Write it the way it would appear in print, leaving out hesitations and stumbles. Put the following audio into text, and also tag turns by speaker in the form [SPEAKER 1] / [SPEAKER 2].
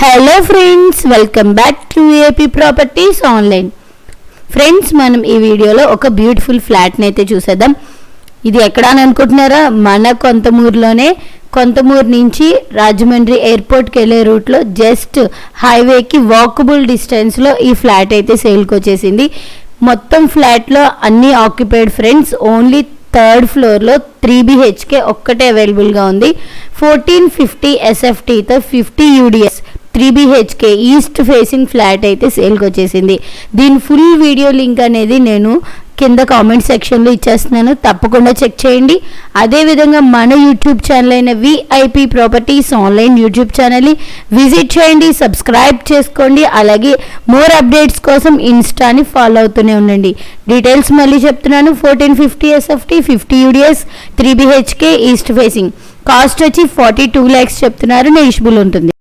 [SPEAKER 1] Hello friends, welcome back to AP properties online. Friends, మనం ఈ వీడియోలో ఒక బ్యూటిఫుల్ ఫ్లాట్ని అయితే చూసేద్దాం. ఇది ఎక్కడ అని అనుకుంటున్నారా? మన కొంతమూరులోనే, కొంతమూరు నుంచి రాజమండ్రి ఎయిర్పోర్ట్కి వెళ్ళే రూట్లో జస్ట్ హైవేకి వాకబుల్ డిస్టెన్స్లో ఈ ఫ్లాట్ అయితే సేల్కి వచ్చేసింది. మొత్తం ఫ్లాట్లో అన్నీ ఆక్యుపైడ్ ఫ్రెండ్స్. ఓన్లీ థర్డ్ ఫ్లోర్లో 3 BHK ఒక్కటే అవైలబుల్గా ఉంది. 1450 SFTతో 50 UDS 3 BHK east facing flat అయితే సేల్కి వచ్చేసింది. దీని ఫుల్ వీడియో లింక్ అనేది నేను కింద కామెంట్ సెక్షన్లో ఇచ్చేస్తున్నాను, తప్పకుండా చెక్ చేయండి. అదేవిధంగా మన యూట్యూబ్ ఛానల్ అయిన విఐపి ప్రాపర్టీస్ ఆన్లైన్ యూట్యూబ్ ఛానల్ని విజిట్ చేయండి, సబ్స్క్రైబ్ చేసుకోండి. అలాగే మోర్ అప్డేట్స్ కోసం ఇన్స్టాని ఫాలో అవుతూనే ఉండండి. డీటెయిల్స్ మళ్ళీ చెప్తున్నాను. 1450 SFT 50 UDS 3 BHK east facing. Cost వచ్చి 42 lakhs చెప్తున్నారు, నెగిషియబుల్ ఉంటుంది.